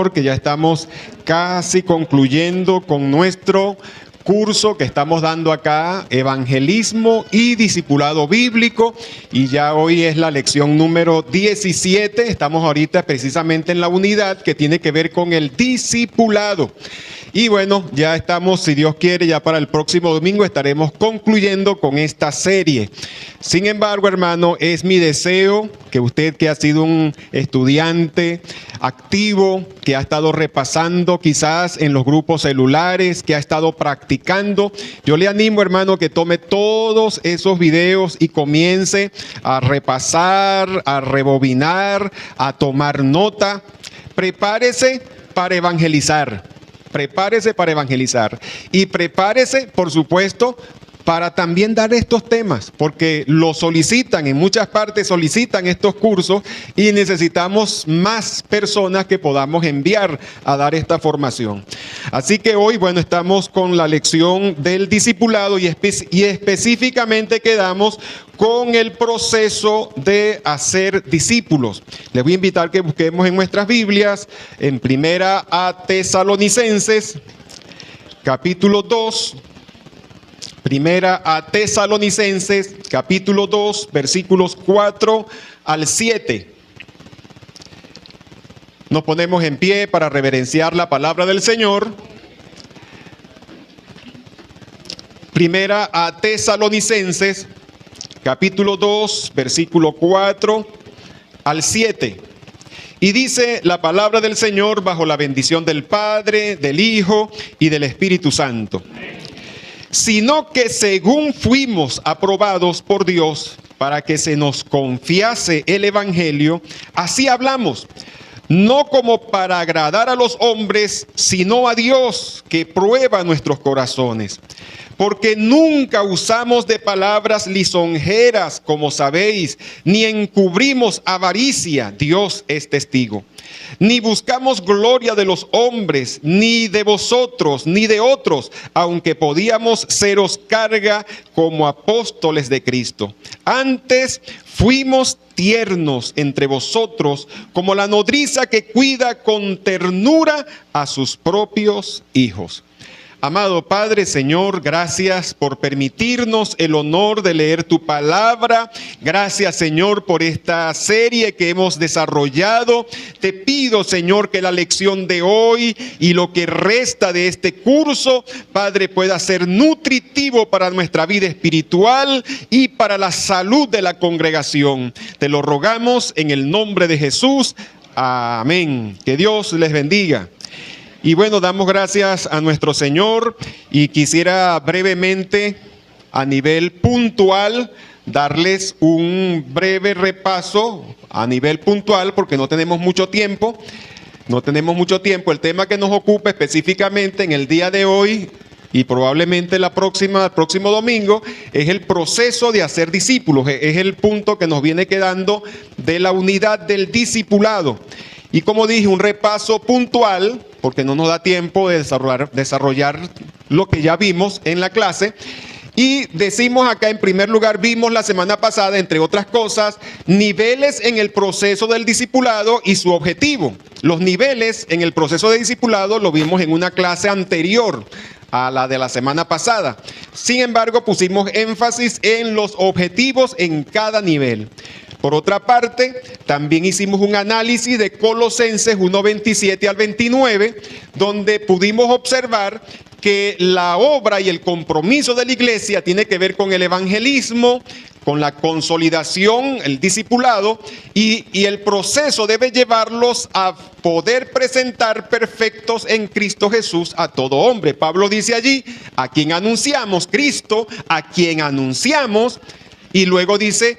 Señor, que ya estamos casi concluyendo con nuestro curso que estamos dando acá, Evangelismo y Discipulado Bíblico, y ya hoy es la lección número 17. Estamos ahorita precisamente en la unidad que tiene que ver con el discipulado. Y bueno, ya estamos, si Dios quiere, ya para el próximo domingo estaremos concluyendo con esta serie. Sin embargo, hermano, es mi deseo que usted, que ha sido un estudiante activo, que ha estado repasando quizás en los grupos celulares, que ha estado practicando, yo le animo, hermano, que tome todos esos videos y comience a repasar, a rebobinar, a tomar nota. Prepárese para evangelizar. Prepárese para evangelizar y prepárese, por supuesto, para también dar estos temas, porque lo solicitan, en muchas partes solicitan estos cursos y necesitamos más personas que podamos enviar a dar esta formación. Así que hoy, bueno, estamos con la lección del discipulado y específicamente quedamos con el proceso de hacer discípulos. Les voy a invitar que busquemos en nuestras Biblias, en Primera a Tesalonicenses, capítulo 2. Primera a Tesalonicenses, capítulo 2, versículos 4 al 7. Nos ponemos en pie para reverenciar la palabra del Señor. Primera a Tesalonicenses, capítulo 2, versículo 4 al 7. Y dice la palabra del Señor bajo la bendición del Padre, del Hijo y del Espíritu Santo. Sino que según fuimos aprobados por Dios para que se nos confiase el Evangelio, así hablamos, no como para agradar a los hombres, sino a Dios que prueba nuestros corazones. Porque nunca usamos de palabras lisonjeras, como sabéis, ni encubrimos avaricia, Dios es testigo. Ni buscamos gloria de los hombres, ni de vosotros, ni de otros, aunque podíamos seros carga como apóstoles de Cristo. Antes fuimos tiernos entre vosotros, como la nodriza que cuida con ternura a sus propios hijos. Amado Padre, Señor, gracias por permitirnos el honor de leer tu palabra. Gracias, Señor, por esta serie que hemos desarrollado. Te pido, Señor, que la lección de hoy y lo que resta de este curso, Padre, pueda ser nutritivo para nuestra vida espiritual y para la salud de la congregación. Te lo rogamos en el nombre de Jesús. Amén. Que Dios les bendiga. Y bueno, damos gracias a nuestro Señor y quisiera brevemente, a nivel puntual, darles un breve repaso a nivel puntual porque no tenemos mucho tiempo. El tema que nos ocupa específicamente en el día de hoy y probablemente el próximo domingo es el proceso de hacer discípulos. Es el punto que nos viene quedando de la unidad del discipulado. Y como dije, un repaso puntual, porque no nos da tiempo de desarrollar lo que ya vimos en la clase. Y decimos acá, en primer lugar, vimos la semana pasada, entre otras cosas, niveles en el proceso del discipulado y su objetivo. Los niveles en el proceso de discipulado lo vimos en una clase anterior a la de la semana pasada. Sin embargo, pusimos énfasis en los objetivos en cada nivel. Por otra parte, también hicimos un análisis de Colosenses 1:27 al 29, donde pudimos observar que la obra y el compromiso de la iglesia tiene que ver con el evangelismo, con la consolidación, el discipulado, y el proceso debe llevarlos a poder presentar perfectos en Cristo Jesús a todo hombre. Pablo dice allí, a quien anunciamos, Cristo, a quien anunciamos. Y luego dice,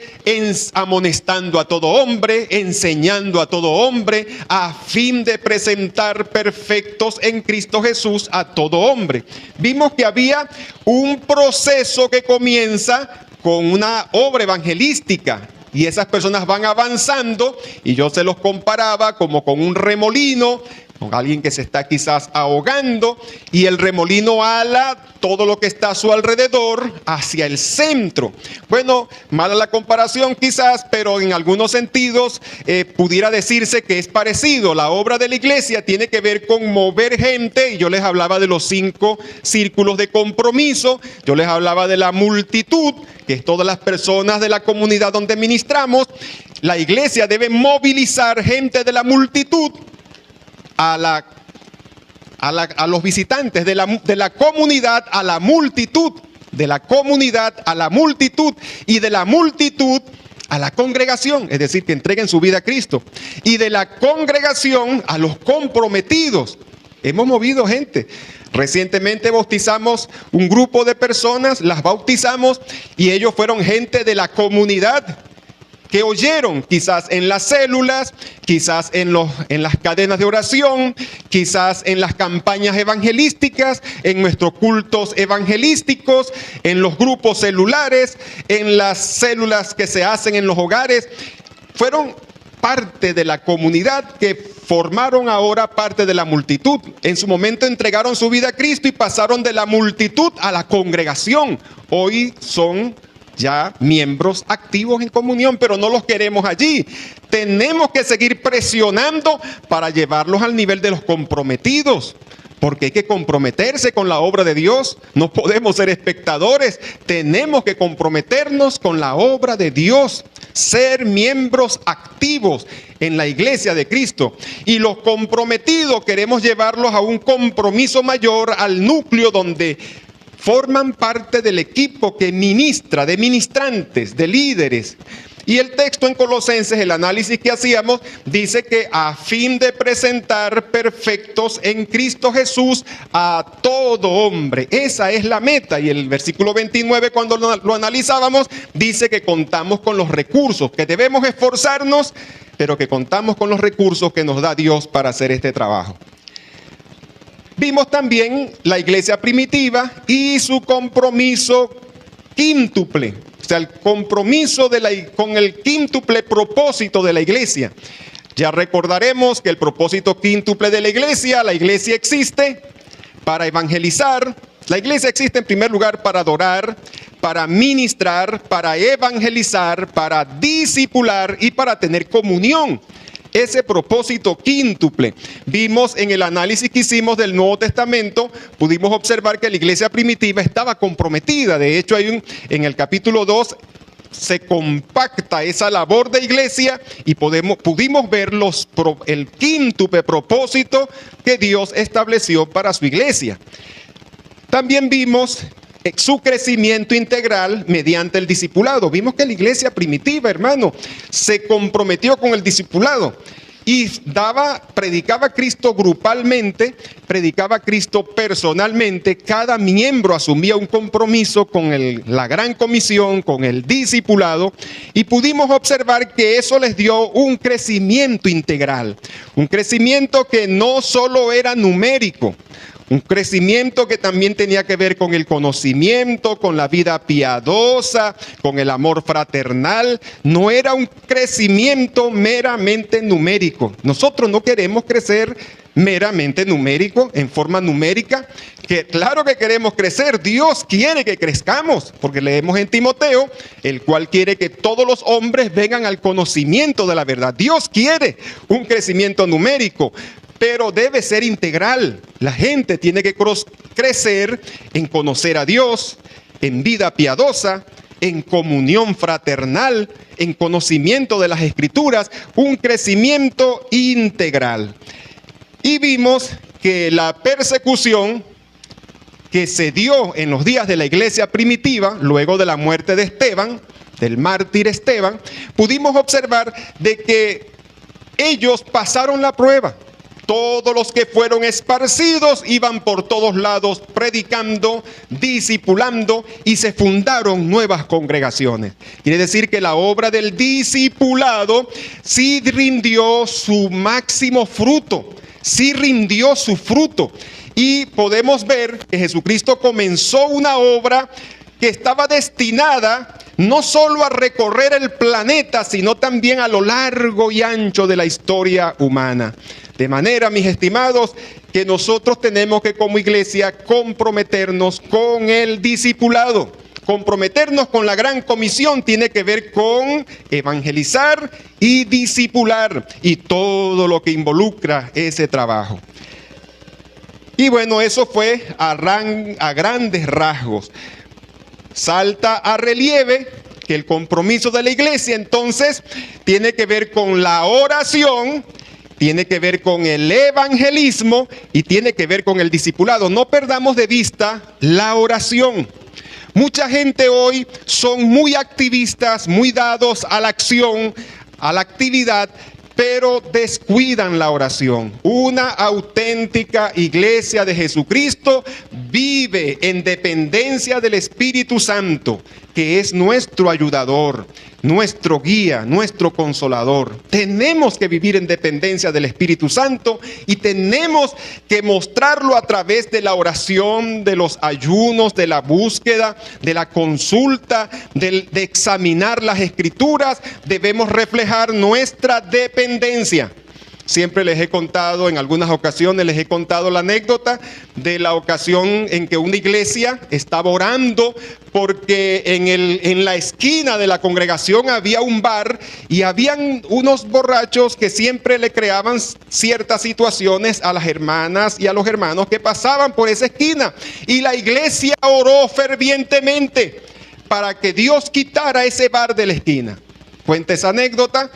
amonestando a todo hombre, enseñando a todo hombre, a fin de presentar perfectos en Cristo Jesús a todo hombre. Vimos que había un proceso que comienza con una obra evangelística. Y esas personas van avanzando, y yo se los comparaba como con un remolino. con alguien que se está quizás ahogando y el remolino ala todo lo que está a su alrededor hacia el centro. Bueno, mala la comparación quizás, pero en algunos sentidos pudiera decirse que es parecido. La obra de la iglesia tiene que ver con mover gente, y yo les hablaba de los 5 círculos de compromiso, yo les hablaba de la multitud, que es todas las personas de la comunidad donde ministramos. La iglesia debe movilizar gente de la multitud a los visitantes de la comunidad a la multitud, de la comunidad a la multitud y de la multitud a la congregación, es decir, que entreguen su vida a Cristo, y de la congregación a los comprometidos. Hemos movido gente. Recientemente bautizamos un grupo de personas, las bautizamos y ellos fueron gente de la comunidad que oyeron quizás en las células, quizás en las cadenas de oración, quizás en las campañas evangelísticas, en nuestros cultos evangelísticos, en los grupos celulares, en las células que se hacen en los hogares. Fueron parte de la comunidad que formaron ahora parte de la multitud. En su momento entregaron su vida a Cristo y pasaron de la multitud a la congregación. Hoy son ya miembros activos en comunión, pero no los queremos allí. Tenemos que seguir presionando para llevarlos al nivel de los comprometidos, porque hay que comprometerse con la obra de Dios. No podemos ser espectadores, tenemos que comprometernos con la obra de Dios, ser miembros activos en la iglesia de Cristo. Y los comprometidos queremos llevarlos a un compromiso mayor, al núcleo donde forman parte del equipo que ministra, de ministrantes, de líderes. Y el texto en Colosenses, el análisis que hacíamos, dice que a fin de presentar perfectos en Cristo Jesús a todo hombre. Esa es la meta. Y el versículo 29, cuando lo analizábamos, dice que contamos con los recursos, que debemos esforzarnos, pero que contamos con los recursos que nos da Dios para hacer este trabajo. Vimos también la iglesia primitiva y su compromiso quíntuple, o sea, el compromiso con el quíntuple propósito de la iglesia. Ya recordaremos que el propósito quíntuple de la iglesia existe para evangelizar. La iglesia existe en primer lugar para adorar, para ministrar, para evangelizar, para discipular y para tener comunión. Ese propósito quíntuple. Vimos en el análisis que hicimos del Nuevo Testamento, pudimos observar que la iglesia primitiva estaba comprometida. De hecho, en el capítulo 2 se compacta esa labor de iglesia y pudimos ver el quíntuple propósito que Dios estableció para su iglesia. También vimos su crecimiento integral mediante el discipulado. Vimos que la iglesia primitiva, hermano, se comprometió con el discipulado y predicaba a Cristo grupalmente, predicaba a Cristo personalmente. Cada miembro asumía un compromiso con la gran comisión, con el discipulado, y pudimos observar que eso les dio un crecimiento integral, un crecimiento que no solo era numérico, un crecimiento que también tenía que ver con el conocimiento, con la vida piadosa, con el amor fraternal. No era un crecimiento meramente numérico. Nosotros no queremos crecer meramente numérico, en forma numérica, que claro que queremos crecer. Dios quiere que crezcamos, porque leemos en Timoteo, el cual quiere que todos los hombres vengan al conocimiento de la verdad. Dios quiere un crecimiento numérico, pero debe ser integral. La gente tiene que crecer en conocer a Dios, en vida piadosa, en comunión fraternal, en conocimiento de las Escrituras, un crecimiento integral. Y vimos que la persecución que se dio en los días de la iglesia primitiva, luego de la muerte de Esteban, del mártir Esteban, pudimos observar de que ellos pasaron la prueba. Todos los que fueron esparcidos iban por todos lados predicando, discipulando, y se fundaron nuevas congregaciones. Quiere decir que la obra del discipulado sí rindió su máximo fruto, sí rindió su fruto. Y podemos ver que Jesucristo comenzó una obra que estaba destinada no solo a recorrer el planeta, sino también a lo largo y ancho de la historia humana. De manera, mis estimados, que nosotros tenemos que como iglesia comprometernos con el discipulado. Comprometernos con la gran comisión tiene que ver con evangelizar y discipular y todo lo que involucra ese trabajo. Y bueno, eso fue a grandes rasgos. Salta a relieve que el compromiso de la iglesia entonces tiene que ver con la oración, tiene que ver con el evangelismo y tiene que ver con el discipulado. No perdamos de vista la oración. Mucha gente hoy son muy activistas, muy dados a la acción, a la actividad, pero descuidan la oración. Una auténtica iglesia de Jesucristo vive en dependencia del Espíritu Santo, que es nuestro ayudador, nuestro guía, nuestro consolador. Tenemos que vivir en dependencia del Espíritu Santo y tenemos que mostrarlo a través de la oración, de los ayunos, de la búsqueda, de la consulta, de examinar las Escrituras. Debemos reflejar nuestra dependencia. Siempre les he contado, en algunas ocasiones les he contado la anécdota de la ocasión en que una iglesia estaba orando porque en la esquina de la congregación había un bar y habían unos borrachos que siempre le creaban ciertas situaciones a las hermanas y a los hermanos que pasaban por esa esquina. Y la iglesia oró fervientemente para que Dios quitara ese bar de la esquina. Cuenta esa anécdota,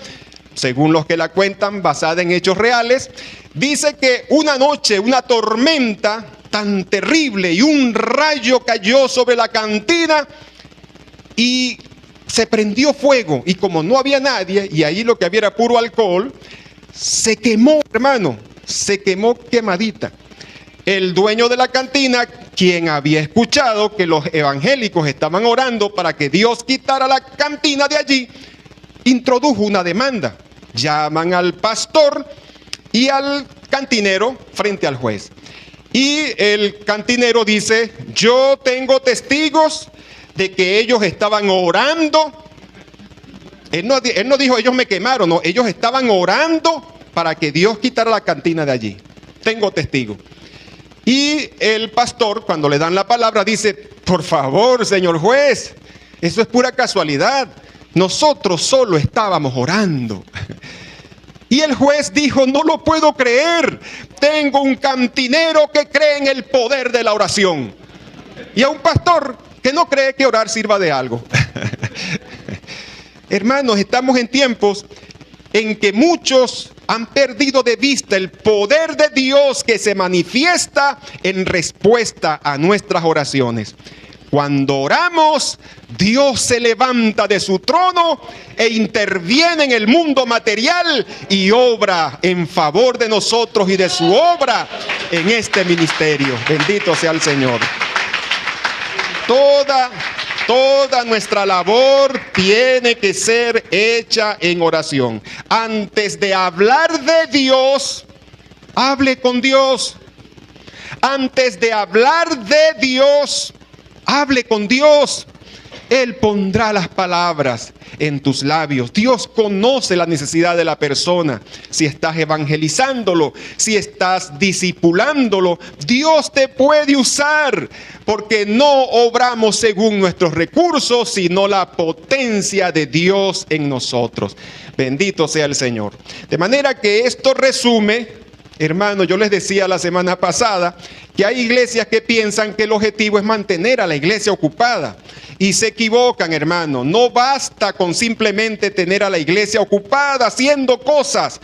según los que la cuentan, basada en hechos reales. Dice que una noche, una tormenta tan terrible y un rayo cayó sobre la cantina y se prendió fuego. Y como no había nadie y ahí lo que había era puro alcohol, se quemó, hermano, se quemó quemadita. El dueño de la cantina, quien había escuchado que los evangélicos estaban orando para que Dios quitara la cantina de allí, introdujo una demanda. Llaman al pastor y al cantinero frente al juez. Y el cantinero dice: yo tengo testigos de que ellos estaban orando. Él no dijo ellos me quemaron, no, ellos estaban orando para que Dios quitara la cantina de allí. Tengo testigos. Y el pastor, cuando le dan la palabra, dice: por favor, señor juez, eso es pura casualidad. Nosotros solo estábamos orando. Y el juez dijo: no lo puedo creer. Tengo un cantinero que cree en el poder de la oración y a un pastor que no cree que orar sirva de algo. Hermanos, estamos en tiempos en que muchos han perdido de vista el poder de Dios que se manifiesta en respuesta a nuestras oraciones. Cuando oramos, Dios se levanta de su trono e interviene en el mundo material y obra en favor de nosotros y de su obra en este ministerio. Bendito sea el Señor. Toda nuestra labor tiene que ser hecha en oración. Antes de hablar de Dios, hable con Dios. Antes de hablar de Dios, hable con Dios. Él pondrá las palabras en tus labios. Dios conoce la necesidad de la persona. Si estás evangelizándolo, si estás discipulándolo, Dios te puede usar, porque no obramos según nuestros recursos, sino la potencia de Dios en nosotros. Bendito sea el Señor. De manera que esto resume, hermano, yo les decía la semana pasada que hay iglesias que piensan que el objetivo es mantener a la iglesia ocupada. Y se equivocan, hermano. No basta con simplemente tener a la iglesia ocupada haciendo cosas.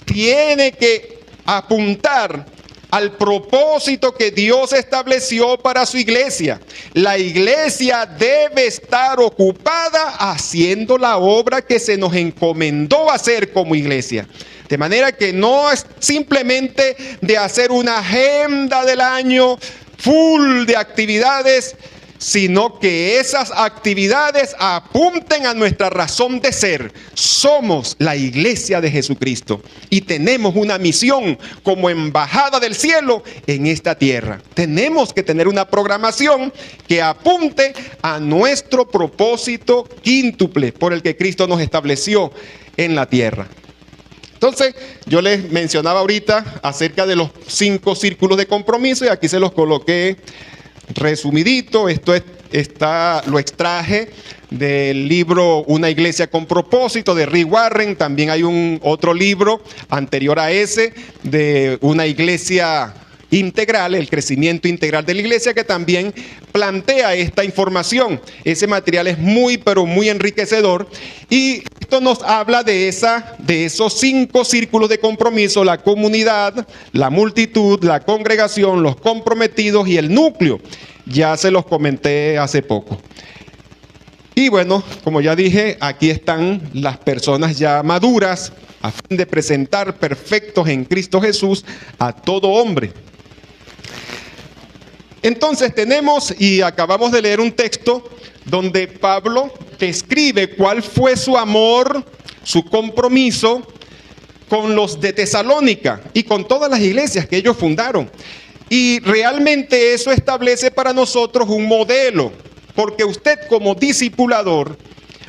Tiene que apuntar al propósito que Dios estableció para su iglesia. La iglesia debe estar ocupada haciendo la obra que se nos encomendó hacer como iglesia. De manera que no es simplemente de hacer una agenda del año full de actividades, sino que esas actividades apunten a nuestra razón de ser. Somos la iglesia de Jesucristo y tenemos una misión como embajada del cielo en esta tierra. Tenemos que tener una programación que apunte a nuestro propósito quíntuple por el que Cristo nos estableció en la tierra. Entonces, yo les mencionaba ahorita acerca de los 5 círculos de compromiso y aquí se los coloqué resumidito. Lo extraje del libro Una iglesia con propósito de Rick Warren. También hay otro libro anterior a ese de Una iglesia integral, el crecimiento integral de la iglesia, que también plantea esta información. Ese material es muy, pero muy enriquecedor, y esto nos habla de esos 5 círculos de compromiso: la comunidad, la multitud, la congregación, los comprometidos y el núcleo. Ya se los comenté hace poco. Y bueno, como ya dije, aquí están las personas ya maduras a fin de presentar perfectos en Cristo Jesús a todo hombre. Entonces tenemos, y acabamos de leer un texto donde Pablo describe cuál fue su amor, su compromiso con los de Tesalónica y con todas las iglesias que ellos fundaron. Y realmente eso establece para nosotros un modelo, porque usted como discipulador,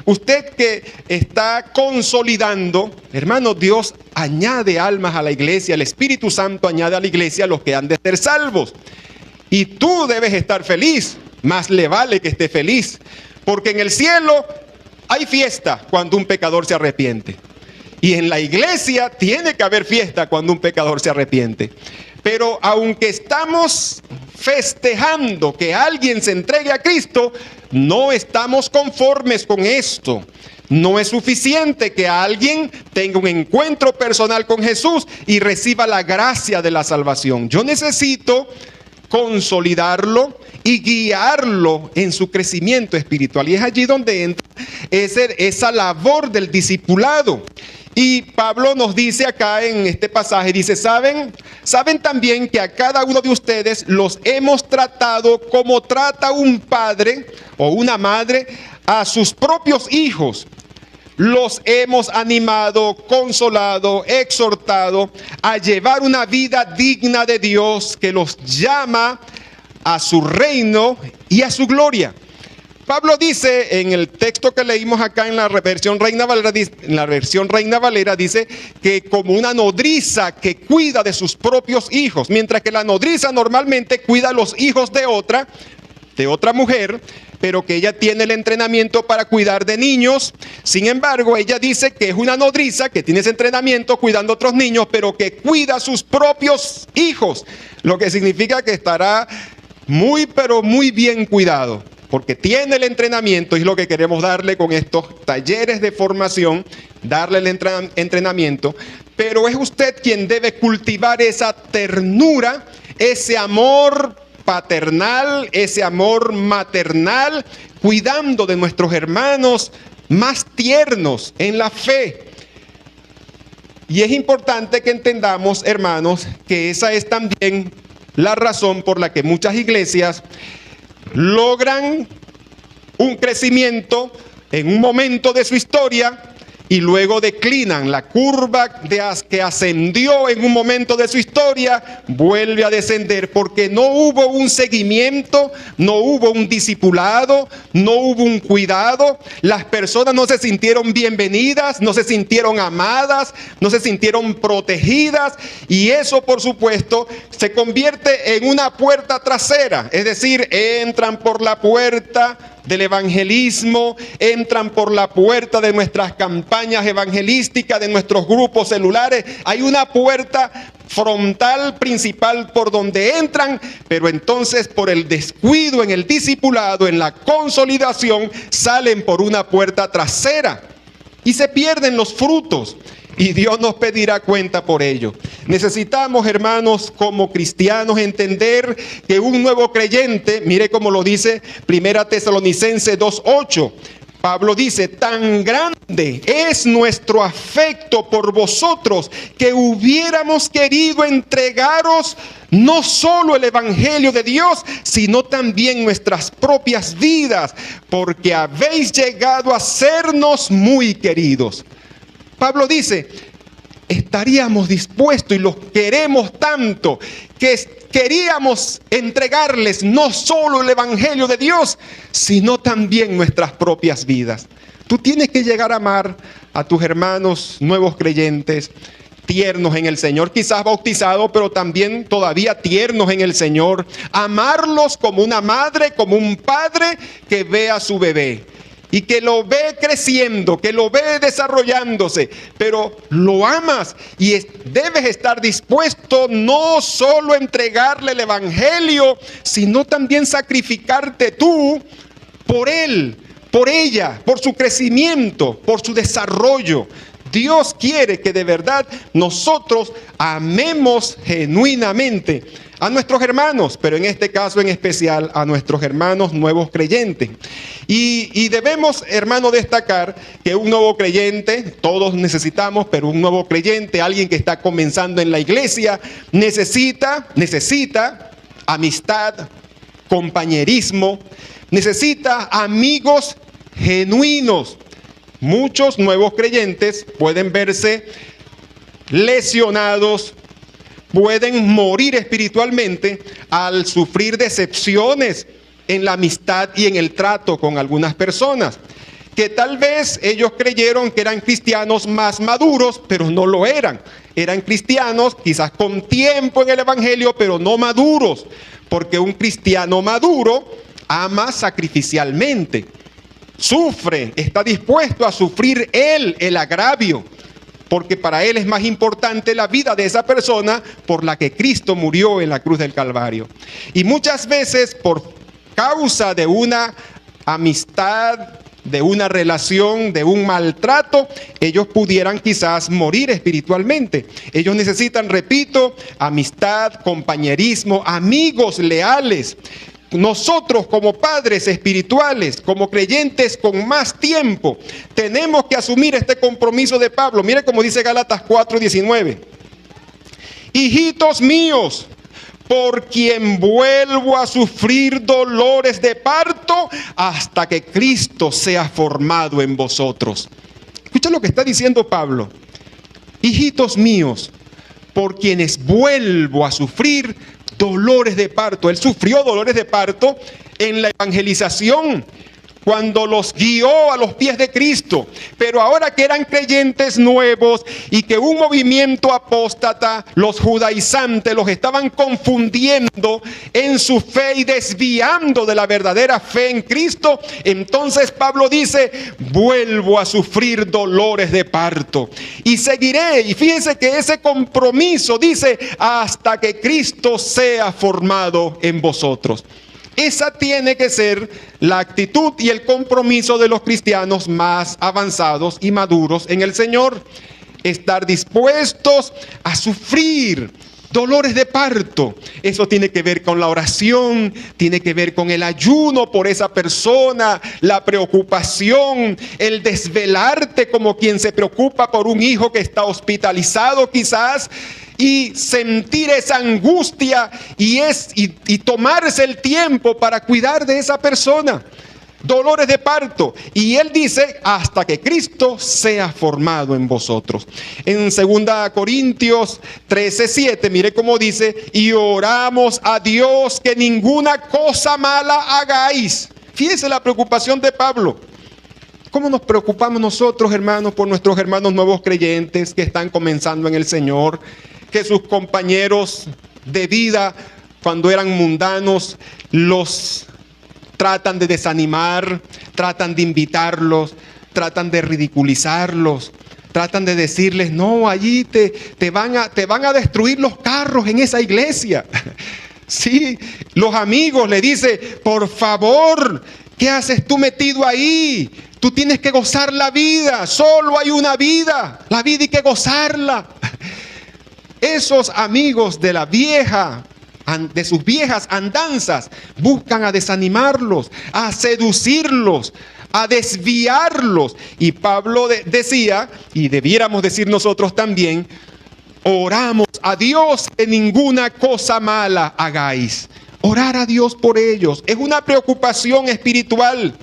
usted que está consolidando, hermano, Dios añade almas a la iglesia, el Espíritu Santo añade a la iglesia a los que han de ser salvos. Y tú debes estar feliz, más le vale que esté feliz, porque en el cielo hay fiesta cuando un pecador se arrepiente. Y en la iglesia tiene que haber fiesta cuando un pecador se arrepiente. Pero aunque estamos festejando que alguien se entregue a Cristo, no estamos conformes con esto. No es suficiente que alguien tenga un encuentro personal con Jesús y reciba la gracia de la salvación. Yo necesito consolidarlo y guiarlo en su crecimiento espiritual. Y es allí donde entra esa labor del discipulado. Y Pablo nos dice acá en este pasaje, dice, ¿saben también que a cada uno de ustedes los hemos tratado como trata un padre o una madre a sus propios hijos? Los hemos animado, consolado, exhortado a llevar una vida digna de Dios que los llama a su reino y a su gloria. Pablo dice en el texto que leímos acá en la versión Reina Valera, dice que como una nodriza que cuida de sus propios hijos, mientras que la nodriza normalmente cuida a los hijos de otra mujer, pero que ella tiene el entrenamiento para cuidar de niños. Sin embargo, ella dice que es una nodriza que tiene ese entrenamiento cuidando a otros niños, pero que cuida a sus propios hijos, lo que significa que estará muy, pero muy bien cuidado, porque tiene el entrenamiento. Y es lo que queremos darle con estos talleres de formación, darle el entrenamiento. Pero es usted quien debe cultivar esa ternura, ese amor paternal, ese amor maternal, cuidando de nuestros hermanos más tiernos en la fe. Y es importante que entendamos, hermanos, que esa es también la razón por la que muchas iglesias logran un crecimiento en un momento de su historia y luego declinan. La curva que ascendió en un momento de su historia vuelve a descender, porque no hubo un seguimiento, no hubo un discipulado, no hubo un cuidado. Las personas no se sintieron bienvenidas, no se sintieron amadas, no se sintieron protegidas, y eso, por supuesto, se convierte en una puerta trasera. Es decir, entran por la puerta del evangelismo, entran por la puerta de nuestras campañas evangelísticas, de nuestros grupos celulares. Hay una puerta frontal principal por donde entran, pero entonces por el descuido en el discipulado, en la consolidación, salen por una puerta trasera y se pierden los frutos. Y Dios nos pedirá cuenta por ello. Necesitamos, hermanos, como cristianos, entender que un nuevo creyente, mire cómo lo dice 1 Tesalonicenses 2:8. Pablo dice, tan grande es nuestro afecto por vosotros que hubiéramos querido entregaros no solo el evangelio de Dios, sino también nuestras propias vidas, porque habéis llegado a sernos muy queridos. Pablo dice, estaríamos dispuestos y los queremos tanto que queríamos entregarles no solo el evangelio de Dios, sino también nuestras propias vidas. Tú tienes que llegar a amar a tus hermanos nuevos creyentes tiernos en el Señor, quizás bautizados, pero también todavía tiernos en el Señor. Amarlos como una madre, como un padre que ve a su bebé y que lo ve creciendo, que lo ve desarrollándose, pero lo amas y debes estar dispuesto no solo a entregarle el evangelio, sino también sacrificarte tú por él, por ella, por su crecimiento, por su desarrollo. Dios quiere que de verdad nosotros amemos genuinamente a nuestros hermanos, pero en este caso en especial a nuestros hermanos nuevos creyentes. Y debemos, hermano, destacar que un nuevo creyente, todos necesitamos, pero un nuevo creyente, alguien que está comenzando en la iglesia, necesita amistad, compañerismo, necesita amigos genuinos. Muchos nuevos creyentes pueden verse lesionados, pueden morir espiritualmente al sufrir decepciones en la amistad y en el trato con algunas personas, que tal vez ellos creyeron que eran cristianos más maduros, pero no lo eran. Eran cristianos quizás con tiempo en el evangelio, pero no maduros, porque un cristiano maduro ama sacrificialmente. Sufre, está dispuesto a sufrir él el agravio, porque para él es más importante la vida de esa persona por la que Cristo murió en la cruz del Calvario. Y muchas veces por causa de una amistad, de una relación, de un maltrato, ellos pudieran quizás morir espiritualmente. Ellos necesitan, repito, amistad, compañerismo, amigos leales. Nosotros como padres espirituales, como creyentes con más tiempo, tenemos que asumir este compromiso de Pablo. Mire cómo dice Gálatas 4:19. Hijitos míos, por quien vuelvo a sufrir dolores de parto hasta que Cristo sea formado en vosotros. Escucha lo que está diciendo Pablo. Hijitos míos, por quienes vuelvo a sufrir dolores de parto. Él sufrió dolores de parto en la evangelización, cuando los guió a los pies de Cristo. Pero ahora que eran creyentes nuevos y que un movimiento apóstata, los judaizantes, los estaban confundiendo en su fe y desviando de la verdadera fe en Cristo, entonces Pablo dice: vuelvo a sufrir dolores de parto y seguiré. Y fíjense que ese compromiso dice: hasta que Cristo sea formado en vosotros. Esa tiene que ser la actitud y el compromiso de los cristianos más avanzados y maduros en el Señor. Estar dispuestos a sufrir dolores de parto. Eso tiene que ver con la oración, tiene que ver con el ayuno por esa persona, la preocupación, el desvelarte como quien se preocupa por un hijo que está hospitalizado quizás, y sentir esa angustia y tomarse el tiempo para cuidar de esa persona. Dolores de parto. Y él dice: hasta que Cristo sea formado en vosotros. En 2 Corintios 13:7, mire cómo dice: y oramos a Dios que ninguna cosa mala hagáis. Fíjense la preocupación de Pablo. ¿Cómo nos preocupamos nosotros, hermanos, por nuestros hermanos nuevos creyentes que están comenzando en el Señor? Que sus compañeros de vida, cuando eran mundanos, los tratan de desanimar, tratan de invitarlos, tratan de ridiculizarlos, tratan de decirles: no, allí te van a destruir los carros en esa iglesia. Sí, los amigos le dicen: por favor, ¿qué haces tú metido ahí? Tú tienes que gozar la vida, solo hay una vida, la vida hay que gozarla. Esos amigos de la vieja, de sus viejas andanzas, buscan a desanimarlos, a seducirlos, a desviarlos. Y Pablo decía, y debiéramos decir nosotros también: oramos a Dios que ninguna cosa mala hagáis. Orar a Dios por ellos es una preocupación espiritual.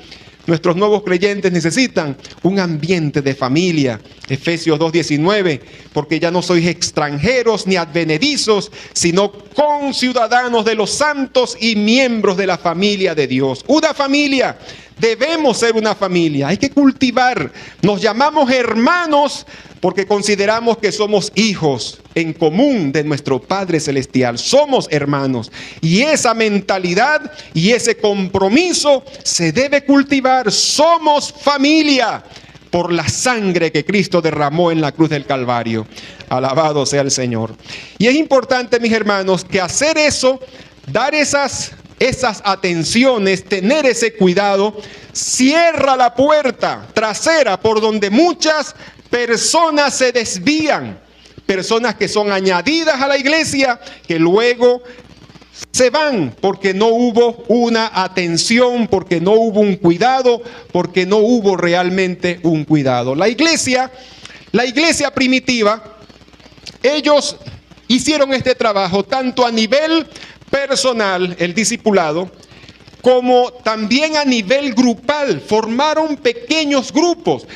Nuestros nuevos creyentes necesitan un ambiente de familia. Efesios 2:19, porque ya no sois extranjeros ni advenedizos, sino conciudadanos de los santos y miembros de la familia de Dios. Una familia Debemos ser una familia, hay que cultivar. Nos llamamos hermanos porque consideramos que somos hijos en común de nuestro Padre Celestial. Somos hermanos. Y esa mentalidad y ese compromiso se debe cultivar. Somos familia por la sangre que Cristo derramó en la cruz del Calvario. Alabado sea el Señor. Y es importante, mis hermanos, que hacer eso, dar esas atenciones, tener ese cuidado, cierra la puerta trasera por donde muchas personas se desvían. Personas que son añadidas a la iglesia, que luego se van porque no hubo una atención, porque no hubo un cuidado, porque no hubo realmente un cuidado. La iglesia primitiva, ellos hicieron este trabajo tanto a nivel personal, el discipulado, como también a nivel grupal. Formaron pequeños grupos.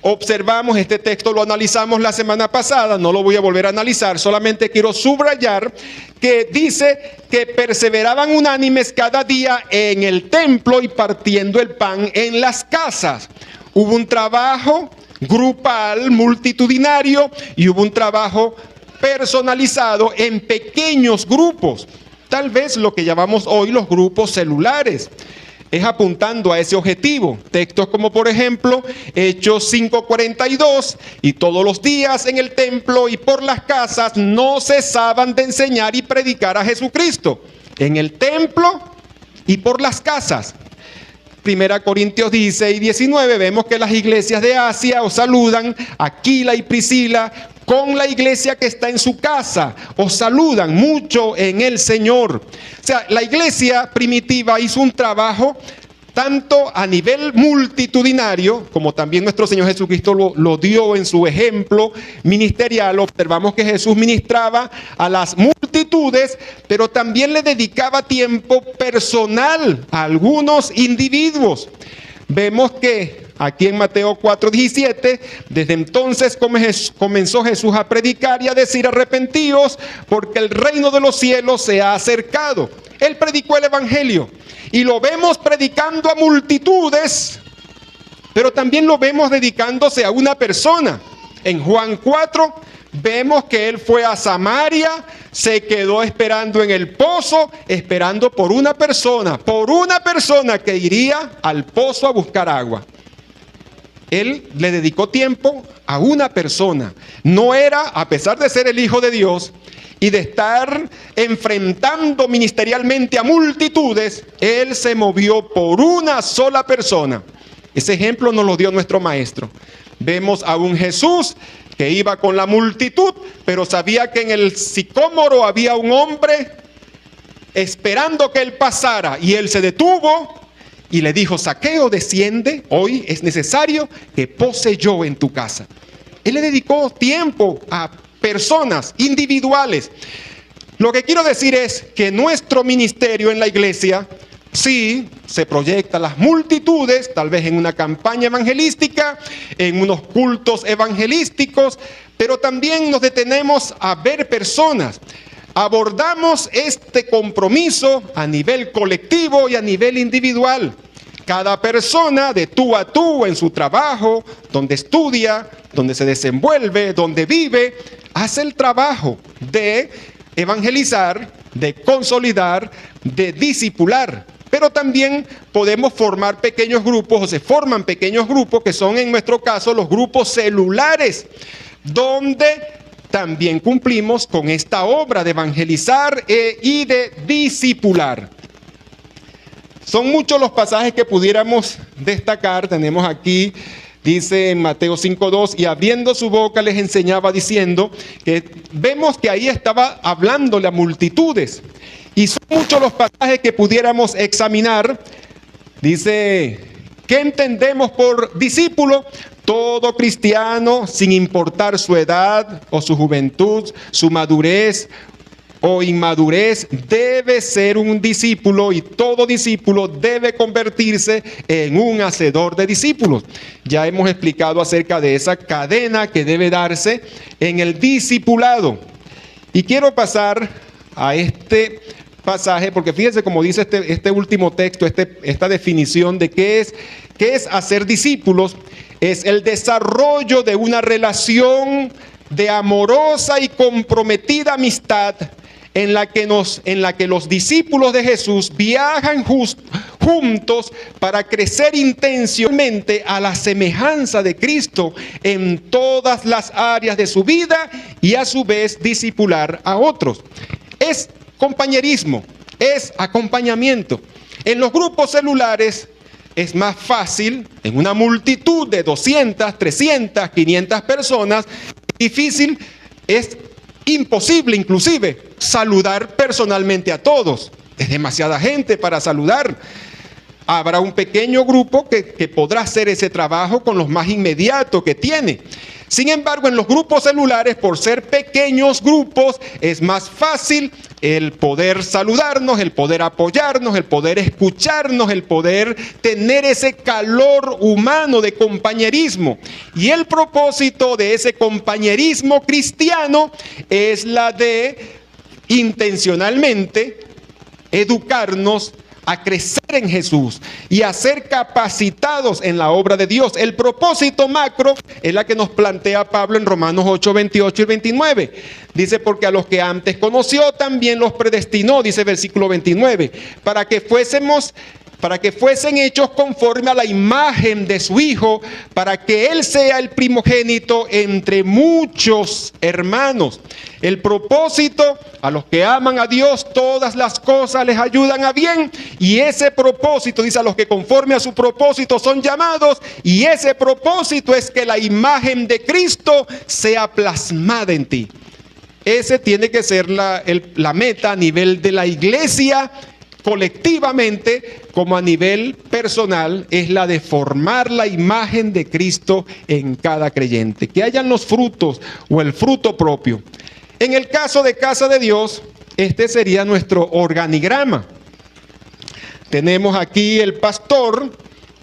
Observamos este texto, lo analizamos la semana pasada, no lo voy a volver a analizar, solamente quiero subrayar que dice que perseveraban unánimes cada día en el templo y partiendo el pan en las casas. Hubo un trabajo grupal, multitudinario, y hubo un trabajo personalizado en pequeños grupos. Tal vez lo que llamamos hoy los grupos celulares. Es apuntando a ese objetivo. Textos como por ejemplo Hechos 5:42, y todos los días en el templo y por las casas no cesaban de enseñar y predicar a Jesucristo. En el templo y por las casas. 1 Corintios 16:19, vemos que las iglesias de Asia os saludan, Aquila y Priscila, con la iglesia que está en su casa, os saludan mucho en el Señor. O sea, la iglesia primitiva hizo un trabajo tanto a nivel multitudinario, como también nuestro Señor Jesucristo lo dio en su ejemplo ministerial. Observamos que Jesús ministraba a las multitudes, pero también le dedicaba tiempo personal a algunos individuos. Vemos que aquí en Mateo 4:17, desde entonces comenzó Jesús a predicar y a decir: arrepentíos, porque el reino de los cielos se ha acercado. Él predicó el evangelio y lo vemos predicando a multitudes, pero también lo vemos dedicándose a una persona. En Juan 4 vemos que él fue a Samaria, se quedó esperando en el pozo, esperando por una persona que iría al pozo a buscar agua. Él le dedicó tiempo a una persona. No era, a pesar de ser el Hijo de Dios y de estar enfrentando ministerialmente a multitudes, él se movió por una sola persona. Ese ejemplo nos lo dio nuestro maestro. Vemos a un Jesús que iba con la multitud, pero sabía que en el sicómoro había un hombre esperando que él pasara, y él se detuvo y le dijo: Zaqueo, desciende, hoy es necesario que pose yo en tu casa. Él le dedicó tiempo a personas individuales. Lo que quiero decir es que nuestro ministerio en la iglesia sí se proyecta a las multitudes, tal vez en una campaña evangelística, en unos cultos evangelísticos, pero también nos detenemos a ver personas. Abordamos este compromiso a nivel colectivo y a nivel individual. Cada persona de tú a tú en su trabajo, donde estudia, donde se desenvuelve, donde vive, hace el trabajo de evangelizar, de consolidar, de discipular. Pero también podemos formar pequeños grupos, o se forman pequeños grupos, que son en nuestro caso los grupos celulares, donde también cumplimos con esta obra de evangelizar y de discipular. Son muchos los pasajes que pudiéramos destacar. Tenemos aquí, dice en Mateo 5:2, y abriendo su boca les enseñaba diciendo, que vemos que ahí estaba hablándole a multitudes. Y son muchos los pasajes que pudiéramos examinar. Dice: ¿qué entendemos por discípulo? Todo cristiano, sin importar su edad o su juventud, su madurez o inmadurez, debe ser un discípulo, y todo discípulo debe convertirse en un hacedor de discípulos. Ya hemos explicado acerca de esa cadena que debe darse en el discipulado. Y quiero pasar a este pasaje, porque fíjense como dice este último texto, esta definición de qué es hacer discípulos. Es el desarrollo de una relación de amorosa y comprometida amistad en la que los discípulos de Jesús viajan juntos para crecer intencionalmente a la semejanza de Cristo en todas las áreas de su vida y a su vez discipular a otros. Es compañerismo, es acompañamiento. En los grupos celulares es más fácil, en una multitud de 200, 300, 500 personas, difícil, es imposible inclusive saludar personalmente a todos. Es demasiada gente para saludar. Habrá un pequeño grupo que podrá hacer ese trabajo con los más inmediatos que tiene. Sin embargo, en los grupos celulares, por ser pequeños grupos, es más fácil el poder saludarnos, el poder apoyarnos, el poder escucharnos, el poder tener ese calor humano de compañerismo. Y el propósito de ese compañerismo cristiano es la de intencionalmente educarnos a crecer en Jesús y a ser capacitados en la obra de Dios. El propósito macro es la que nos plantea Pablo en Romanos 8, 28 y 29. Dice, porque a los que antes conoció también los predestinó, dice versículo 29, para que fuesen hechos conforme a la imagen de su Hijo, para que Él sea el primogénito entre muchos hermanos. El propósito, a los que aman a Dios, todas las cosas les ayudan a bien. Y ese propósito, dice, a los que conforme a su propósito son llamados. Y ese propósito es que la imagen de Cristo sea plasmada en ti. Ese tiene que ser la meta a nivel de la iglesia, colectivamente, como a nivel personal, es la de formar la imagen de Cristo en cada creyente. Que hayan los frutos o el fruto propio. En el caso de Casa de Dios, este sería nuestro organigrama. Tenemos aquí el pastor,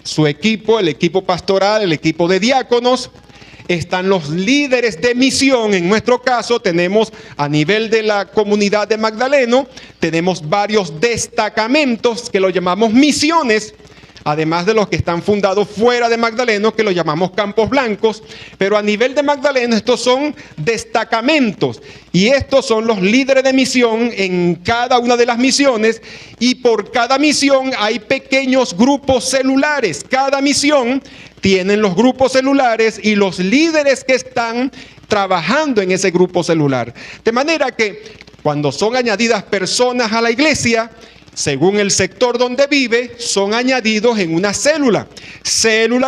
su equipo, el equipo pastoral, el equipo de diáconos. Están los líderes de misión. En nuestro caso tenemos a nivel de la comunidad de Magdaleno, tenemos varios destacamentos que lo llamamos misiones, además de los que están fundados fuera de Magdaleno, que los llamamos campos blancos. Pero a nivel de Magdaleno estos son destacamentos y estos son los líderes de misión en cada una de las misiones, y por cada misión hay pequeños grupos celulares. Cada misión tienen los grupos celulares y los líderes que están trabajando en ese grupo celular. De manera que cuando son añadidas personas a la iglesia, según el sector donde vive, son añadidos en una célula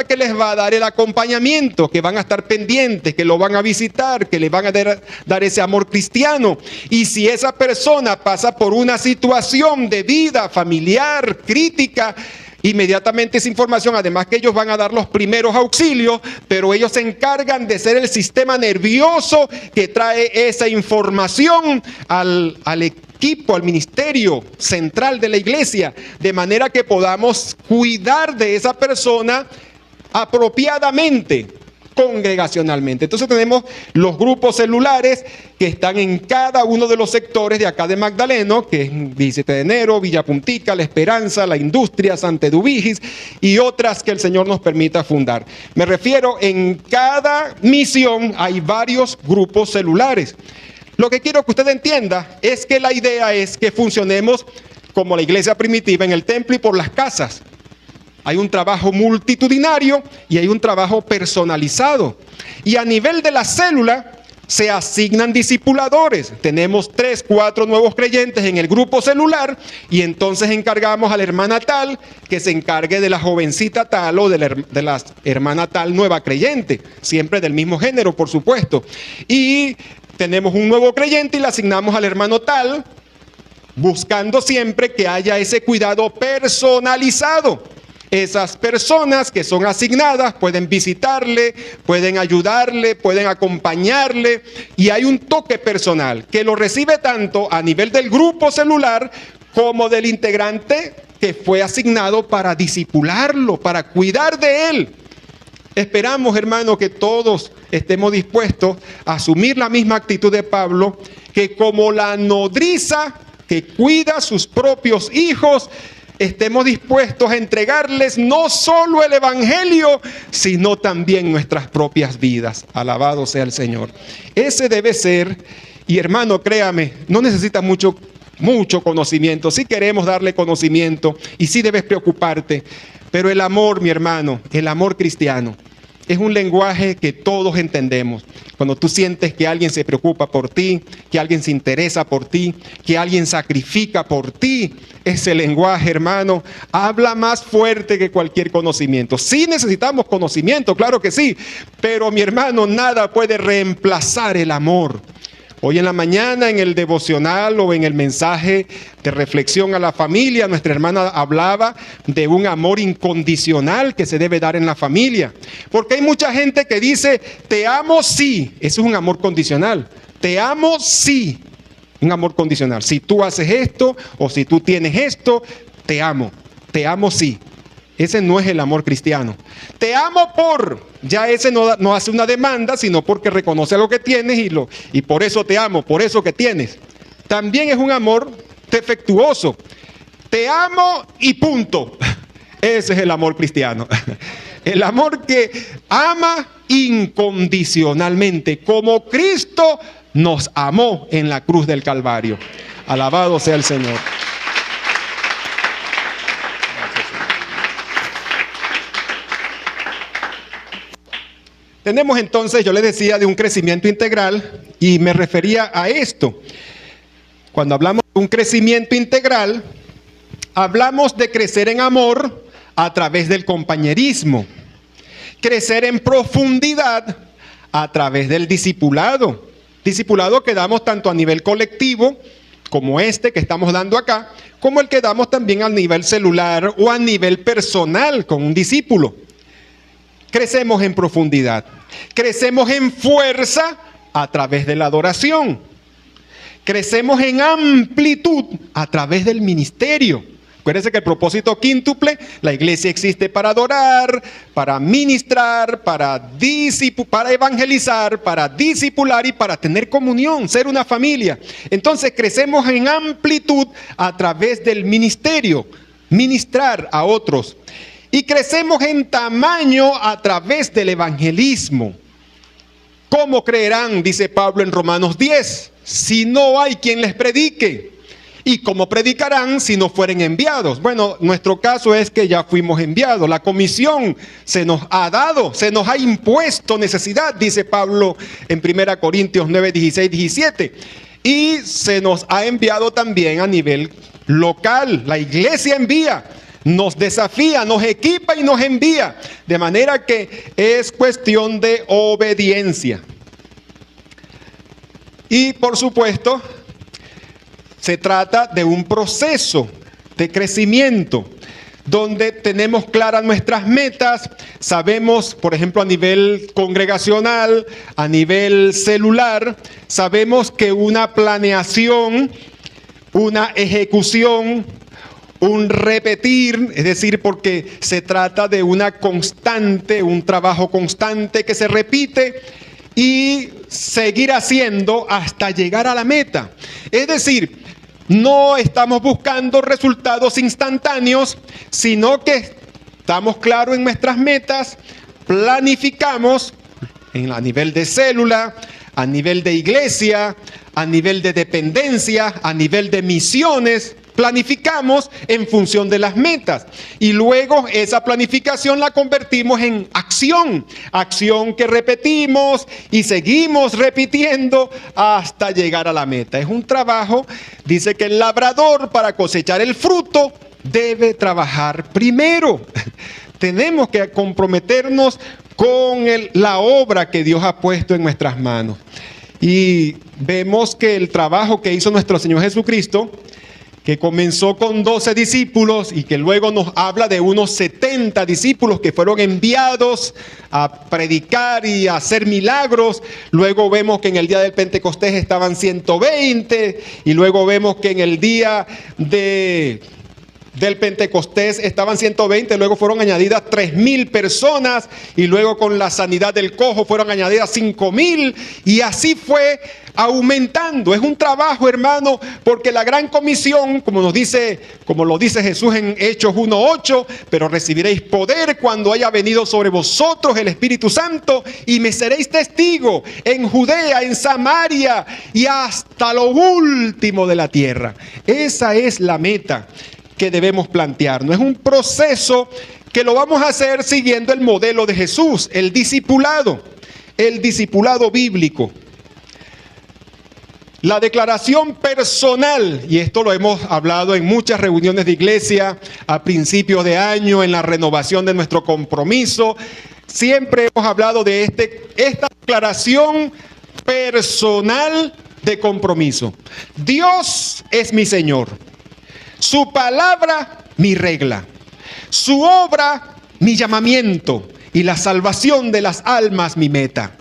que les va a dar el acompañamiento, que van a estar pendientes, que lo van a visitar, que le van a dar ese amor cristiano. Y si esa persona pasa por una situación de vida familiar crítica, inmediatamente esa información, además que ellos van a dar los primeros auxilios, pero ellos se encargan de ser el sistema nervioso que trae esa información al equipo, al ministerio central de la iglesia, de manera que podamos cuidar de esa persona apropiadamente, congregacionalmente. Entonces tenemos los grupos celulares que están en cada uno de los sectores de acá de Magdaleno, que es 17 de enero, Villa Puntica, La Esperanza, La Industria, Santa Eduvigis y otras que el Señor nos permita fundar. Me refiero, en cada misión hay varios grupos celulares. Lo que quiero que usted entienda es que la idea es que funcionemos como la iglesia primitiva en el templo y por las casas. Hay un trabajo multitudinario y hay un trabajo personalizado. Y a nivel de la célula se asignan discipuladores. Tenemos 3, 4 nuevos creyentes en el grupo celular y entonces encargamos a la hermana tal que se encargue de la jovencita tal o de la hermana tal nueva creyente, siempre del mismo género, por supuesto. Y tenemos un nuevo creyente y le asignamos al hermano tal, buscando siempre que haya ese cuidado personalizado. Esas personas que son asignadas pueden visitarle, pueden ayudarle, pueden acompañarle, y hay un toque personal que lo recibe tanto a nivel del grupo celular como del integrante que fue asignado para discipularlo, para cuidar de él. Esperamos, hermano, que todos estemos dispuestos a asumir la misma actitud de Pablo, que como la nodriza que cuida a sus propios hijos, estemos dispuestos a entregarles no solo el evangelio, sino también nuestras propias vidas. Alabado sea el Señor. Ese debe ser, y hermano, créame, no necesita mucho conocimiento. Sí queremos darle conocimiento y sí debes preocuparte, pero el amor, mi hermano, el amor cristiano, es un lenguaje que todos entendemos. Cuando tú sientes que alguien se preocupa por ti, que alguien se interesa por ti, que alguien sacrifica por ti, ese lenguaje, hermano, habla más fuerte que cualquier conocimiento. Sí necesitamos conocimiento, claro que sí, pero mi hermano, nada puede reemplazar el amor. Hoy en la mañana en el devocional o en el mensaje de reflexión a la familia, nuestra hermana hablaba de un amor incondicional que se debe dar en la familia. Porque hay mucha gente que dice, te amo sí, eso es un amor condicional. Te amo sí, un amor condicional. Si tú haces esto o si tú tienes esto, te amo sí. Ese no es el amor cristiano. Te amo por, ya ese no hace una demanda, sino porque reconoce lo que tienes y por eso te amo, por eso que tienes. También es un amor defectuoso. Te amo y punto. Ese es el amor cristiano. El amor que ama incondicionalmente, como Cristo nos amó en la cruz del Calvario. Alabado sea el Señor. Tenemos entonces, yo les decía, de un crecimiento integral y me refería a esto. Cuando hablamos de un crecimiento integral, hablamos de crecer en amor a través del compañerismo, crecer en profundidad a través del discipulado. Discipulado que damos tanto a nivel colectivo, como este que estamos dando acá, como el que damos también a nivel celular o a nivel personal con un discípulo. Crecemos en profundidad, crecemos en fuerza a través de la adoración, crecemos en amplitud a través del ministerio. Acuérdense que el propósito quíntuple, la iglesia existe para adorar, para ministrar, para evangelizar, para discipular y para tener comunión, ser una familia. Entonces crecemos en amplitud a través del ministerio, ministrar a otros. Y crecemos en tamaño a través del evangelismo. ¿Cómo creerán, dice Pablo en Romanos 10, si no hay quien les predique? ¿Y cómo predicarán si no fueren enviados? Bueno, nuestro caso es que ya fuimos enviados. La comisión se nos ha dado, se nos ha impuesto necesidad, dice Pablo en 1 Corintios 9, 16, 17. Y se nos ha enviado también a nivel local. La iglesia envía. Nos desafía, nos equipa y nos envía. De manera que es cuestión de obediencia. Y por supuesto, se trata de un proceso de crecimiento donde tenemos claras nuestras metas. Sabemos, por ejemplo, a nivel congregacional, a nivel celular, sabemos que una planeación, una ejecución, un repetir, es decir, porque se trata de una constante, un trabajo constante que se repite y seguir haciendo hasta llegar a la meta. Es decir, no estamos buscando resultados instantáneos, sino que estamos claros en nuestras metas, planificamos a nivel de célula, a nivel de iglesia, a nivel de dependencia, a nivel de misiones. Planificamos en función de las metas y luego esa planificación la convertimos en acción, acción que repetimos y seguimos repitiendo hasta llegar a la meta. Es un trabajo, dice que el labrador para cosechar el fruto debe trabajar primero. Tenemos que comprometernos con la obra que Dios ha puesto en nuestras manos. Y vemos que el trabajo que hizo nuestro Señor Jesucristo, que comenzó con 12 discípulos y que luego nos habla de unos 70 discípulos que fueron enviados a predicar y a hacer milagros. Luego vemos que en el día del Pentecostés estaban 120 y luego vemos que en el día de del Pentecostés estaban 120, luego fueron añadidas 3,000 personas y luego con la sanidad del cojo fueron añadidas 5,000 y así fue aumentando. Es un trabajo, hermano, porque la gran comisión, como lo dice Jesús en Hechos 1:8, pero recibiréis poder cuando haya venido sobre vosotros el Espíritu Santo y me seréis testigo en Judea, en Samaria y hasta lo último de la tierra. Esa es la meta que debemos plantear. No es un proceso que lo vamos a hacer siguiendo el modelo de Jesús, el discipulado bíblico. La declaración personal, y esto lo hemos hablado en muchas reuniones de iglesia a principios de año, en la renovación de nuestro compromiso, siempre hemos hablado de esta declaración personal de compromiso. Dios es mi Señor. Su palabra, mi regla. Su obra, mi llamamiento. Y la salvación de las almas, mi meta.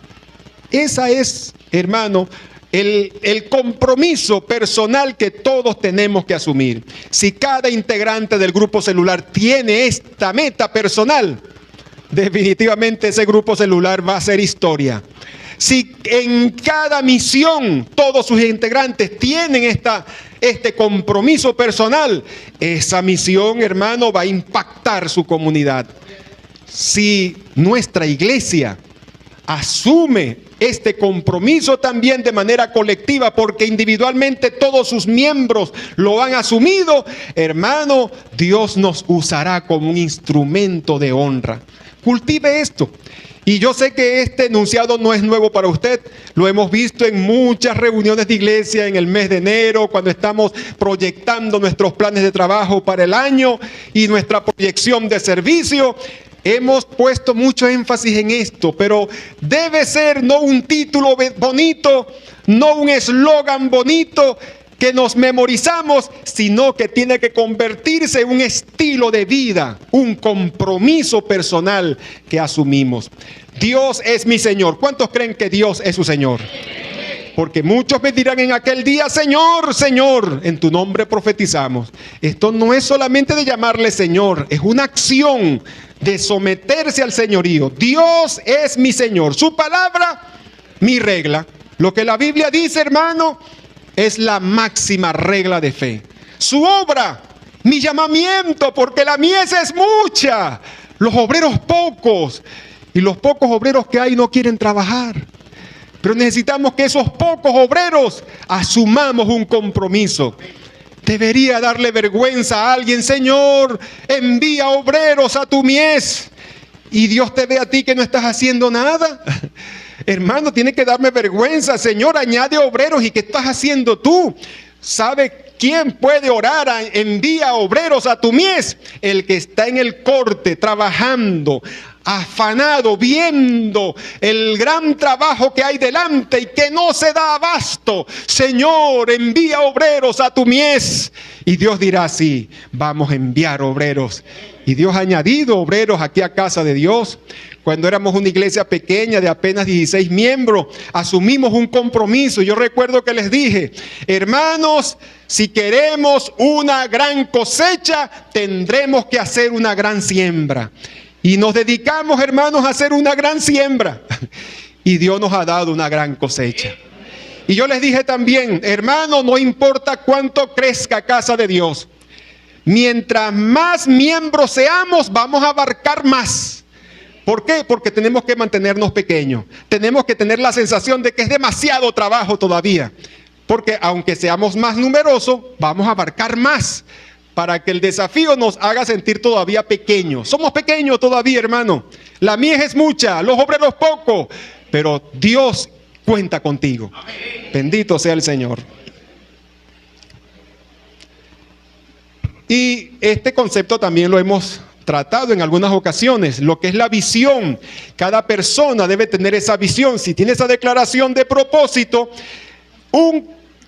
Esa es, hermano, el compromiso personal que todos tenemos que asumir. Si cada integrante del grupo celular tiene esta meta personal, definitivamente ese grupo celular va a ser historia. Si en cada misión todos sus integrantes tienen este compromiso personal, esa misión, hermano, va a impactar su comunidad. Si nuestra iglesia asume este compromiso también de manera colectiva, porque individualmente todos sus miembros lo han asumido, hermano, Dios nos usará como un instrumento de honra. Cultive esto. Y yo sé que este enunciado no es nuevo para usted. Lo hemos visto en muchas reuniones de iglesia en el mes de enero, cuando estamos proyectando nuestros planes de trabajo para el año y nuestra proyección de servicio. Hemos puesto mucho énfasis en esto, pero debe ser no un título bonito, no un eslogan bonito que nos memorizamos, sino que tiene que convertirse en un estilo de vida, un compromiso personal que asumimos. Dios es mi Señor. ¿Cuántos creen que Dios es su Señor? Porque muchos me dirán en aquel día: Señor, Señor, en tu nombre profetizamos. Esto no es solamente de llamarle Señor, es una acción de someterse al señorío. Dios es mi Señor. Su palabra, mi regla. Lo que la Biblia dice, hermano, es la máxima regla de fe. Su obra, mi llamamiento, porque la mies es mucha, los obreros pocos, y los pocos obreros que hay no quieren trabajar. Pero necesitamos que esos pocos obreros asumamos un compromiso. Debería darle vergüenza a alguien: Señor, envía obreros a tu mies, y Dios te ve a ti que no estás haciendo nada. Hermano, tiene que darme vergüenza. Señor, añade obreros. ¿Y qué estás haciendo tú? ¿Sabe quién puede orar? Envía obreros a tu mies. El que está en el corte, trabajando, afanado, viendo el gran trabajo que hay delante y que no se da abasto. Señor, envía obreros a tu mies. Y Dios dirá: sí, vamos a enviar obreros. Y Dios ha añadido obreros aquí a Casa de Dios. Cuando éramos una iglesia pequeña de apenas 16 miembros, asumimos un compromiso. Yo recuerdo que les dije: hermanos, si queremos una gran cosecha, tendremos que hacer una gran siembra. Y nos dedicamos, hermanos, a hacer una gran siembra. Y Dios nos ha dado una gran cosecha. Y yo les dije también: hermano, no importa cuánto crezca Casa de Dios, mientras más miembros seamos, vamos a abarcar más. ¿Por qué? Porque tenemos que mantenernos pequeños. Tenemos que tener la sensación de que es demasiado trabajo todavía. Porque aunque seamos más numerosos, vamos a abarcar más, para que el desafío nos haga sentir todavía pequeños. Somos pequeños todavía, hermano. La mies es mucha, los obreros pocos, pero Dios cuenta contigo. Bendito sea el Señor. Y este concepto también lo hemos tratado en algunas ocasiones, lo que es la visión. Cada persona debe tener esa visión. Si tiene esa declaración de propósito,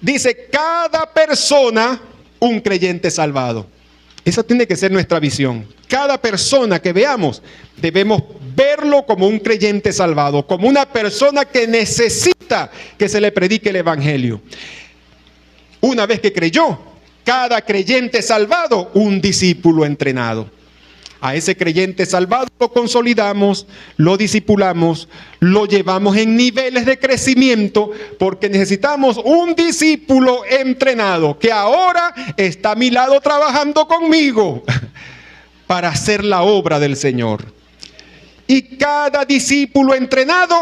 dice: cada persona, un creyente salvado. Esa tiene que ser nuestra visión. Cada persona que veamos, debemos verlo como un creyente salvado, como una persona que necesita que se le predique el evangelio. Una vez que creyó, cada creyente salvado, un discípulo entrenado. A ese creyente salvado lo consolidamos, lo discipulamos, lo llevamos en niveles de crecimiento, porque necesitamos un discípulo entrenado que ahora está a mi lado trabajando conmigo para hacer la obra del Señor. Y cada discípulo entrenado,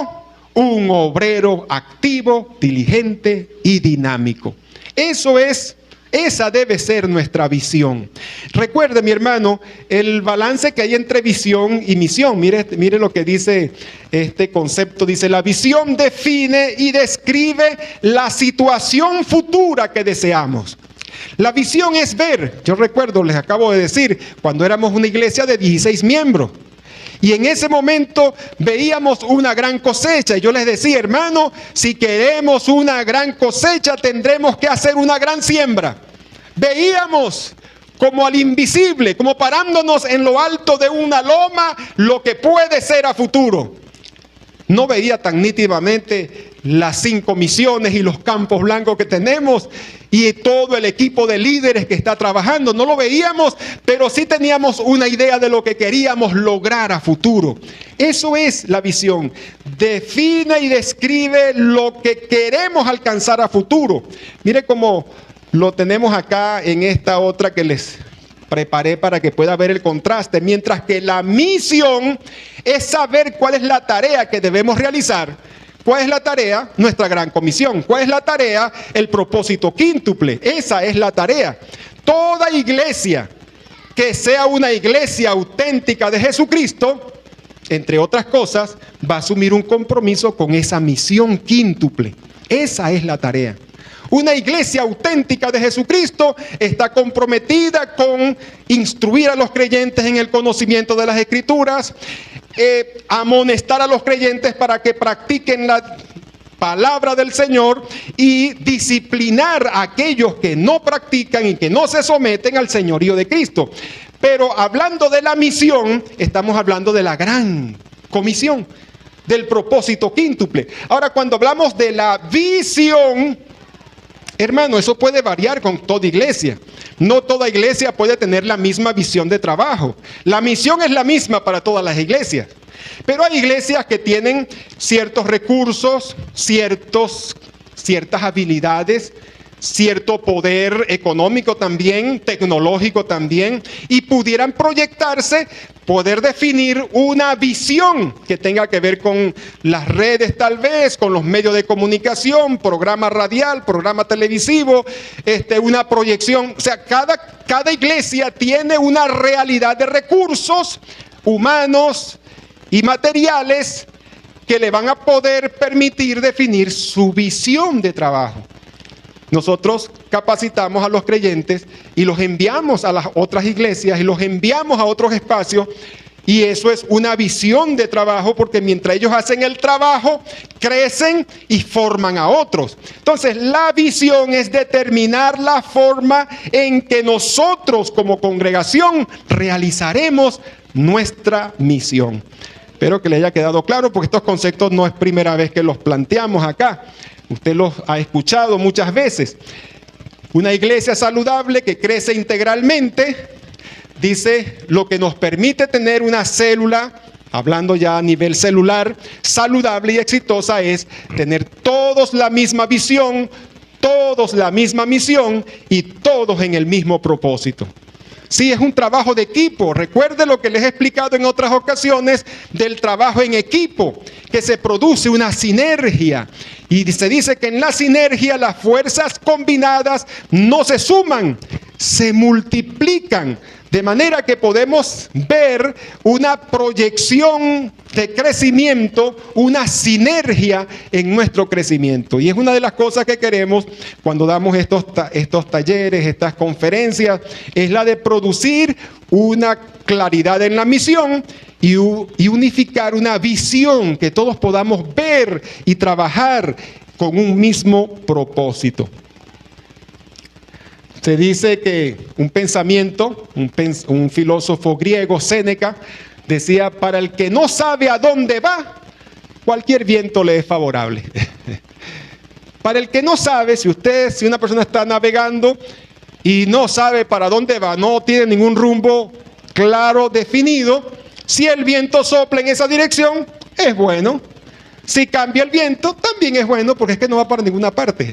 un obrero activo, diligente y dinámico. Esa debe ser nuestra visión. Recuerde, mi hermano, el balance que hay entre visión y misión. Mire lo que dice este concepto. Dice, la visión define y describe la situación futura que deseamos. La visión es ver. Yo recuerdo, les acabo de decir, cuando éramos una iglesia de 16 miembros. Y en ese momento veíamos una gran cosecha. Y yo les decía, hermano, si queremos una gran cosecha, tendremos que hacer una gran siembra. Veíamos como al invisible, como parándonos en lo alto de una loma, lo que puede ser a futuro. No veía tan nítidamente las 5 misiones y los campos blancos que tenemos y todo el equipo de líderes que está trabajando. No lo veíamos, pero sí teníamos una idea de lo que queríamos lograr a futuro. Eso es la visión. Define y describe lo que queremos alcanzar a futuro. Mire cómo lo tenemos acá en esta otra que les preparé para que pueda ver el contraste. Mientras que la misión es saber cuál es la tarea que debemos realizar. ¿Cuál es la tarea? Nuestra gran comisión. ¿Cuál es la tarea? El propósito quíntuple. Esa es la tarea. Toda iglesia que sea una iglesia auténtica de Jesucristo, entre otras cosas, va a asumir un compromiso con esa misión quíntuple. Esa es la tarea. Una iglesia auténtica de Jesucristo está comprometida con instruir a los creyentes en el conocimiento de las Escrituras, amonestar a los creyentes para que practiquen la palabra del Señor y disciplinar a aquellos que no practican y que no se someten al señorío de Cristo. Pero hablando de la misión, estamos hablando de la gran comisión, del propósito quíntuple. Ahora, cuando hablamos de la visión, hermano, eso puede variar con toda iglesia. No toda iglesia puede tener la misma visión de trabajo. La misión es la misma para todas las iglesias. Pero hay iglesias que tienen ciertos recursos, ciertas habilidades, cierto poder económico también, tecnológico también, y pudieran proyectarse, poder definir una visión que tenga que ver con las redes tal vez, con los medios de comunicación, programa radial, programa televisivo, una proyección. O sea, cada iglesia tiene una realidad de recursos humanos y materiales que le van a poder permitir definir su visión de trabajo. Nosotros capacitamos a los creyentes y los enviamos a las otras iglesias y los enviamos a otros espacios, y eso es una visión de trabajo, porque mientras ellos hacen el trabajo, crecen y forman a otros. Entonces, la visión es determinar la forma en que nosotros como congregación realizaremos nuestra misión. Espero que le haya quedado claro, porque estos conceptos no es primera vez que los planteamos acá. Usted los ha escuchado muchas veces. Una iglesia saludable que crece integralmente, dice, lo que nos permite tener una célula, hablando ya a nivel celular, saludable y exitosa, es tener todos la misma visión, todos la misma misión y todos en el mismo propósito. Sí, es un trabajo de equipo. Recuerde lo que les he explicado en otras ocasiones del trabajo en equipo, que se produce una sinergia. Y se dice que en la sinergia las fuerzas combinadas no se suman, se multiplican. De manera que podemos ver una proyección de crecimiento, una sinergia en nuestro crecimiento. Y es una de las cosas que queremos cuando damos estos talleres, estas conferencias, es la de producir una claridad en la misión y unificar una visión que todos podamos ver y trabajar con un mismo propósito. Se dice que un pensamiento, un filósofo griego, Séneca, decía, para el que no sabe a dónde va, cualquier viento le es favorable. Para el que no sabe, si una persona está navegando y no sabe para dónde va, no tiene ningún rumbo claro, definido, si el viento sopla en esa dirección, es bueno. Si cambia el viento, también es bueno, porque es que no va para ninguna parte.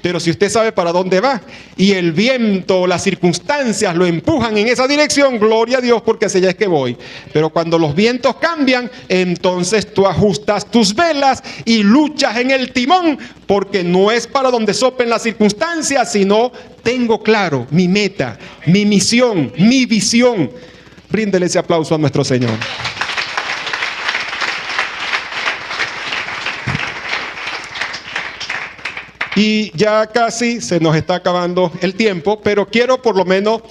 Pero si usted sabe para dónde va y el viento, las circunstancias lo empujan en esa dirección, gloria a Dios, porque hacia allá es que voy. Pero cuando los vientos cambian, entonces tú ajustas tus velas y luchas en el timón, porque no es para donde soplen las circunstancias, sino tengo claro mi meta, mi misión, mi visión. Bríndele ese aplauso a nuestro Señor. Y ya casi se nos está acabando el tiempo, pero quiero por lo menos,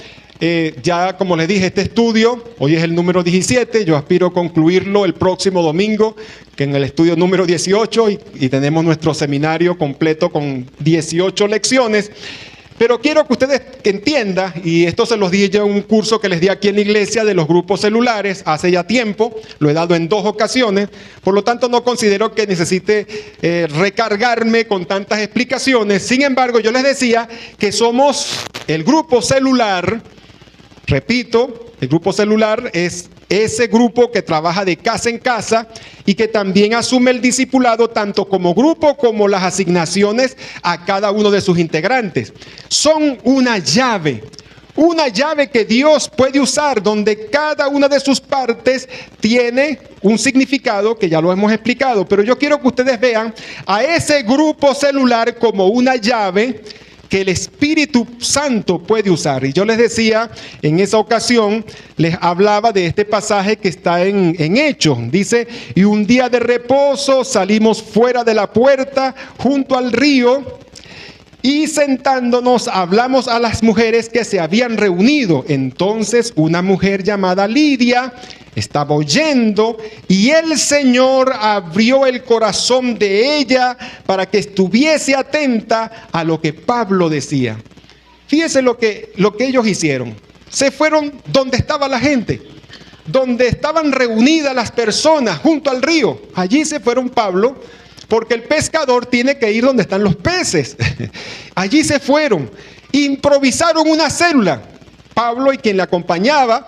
ya como les dije, este estudio, hoy es el número 17, yo aspiro a concluirlo el próximo domingo, que en el estudio número 18, y tenemos nuestro seminario completo con 18 lecciones. Pero quiero que ustedes entiendan, y esto se los dije ya en un curso que les di aquí en la iglesia de los grupos celulares, hace ya tiempo, lo he dado en 2 ocasiones, por lo tanto no considero que necesite recargarme con tantas explicaciones. Sin embargo, yo les decía que somos el grupo celular, repito, el grupo celular es ese grupo que trabaja de casa en casa y que también asume el discipulado tanto como grupo como las asignaciones a cada uno de sus integrantes. Son una llave que Dios puede usar, donde cada una de sus partes tiene un significado que ya lo hemos explicado. Pero yo quiero que ustedes vean a ese grupo celular como una llave que el Espíritu Santo puede usar. Y yo les decía, en esa ocasión, les hablaba de este pasaje que está en Hechos. Dice, y un día de reposo salimos fuera de la puerta, junto al río, y sentándonos hablamos a las mujeres que se habían reunido. Entonces una mujer llamada Lidia estaba oyendo y el Señor abrió el corazón de ella para que estuviese atenta a lo que Pablo decía. Fíjese lo que ellos hicieron. Se fueron donde estaba la gente, donde estaban reunidas las personas junto al río. Allí se fueron Pablo, porque el pescador tiene que ir donde están los peces. Allí se fueron, improvisaron una célula. Pablo y quien le acompañaba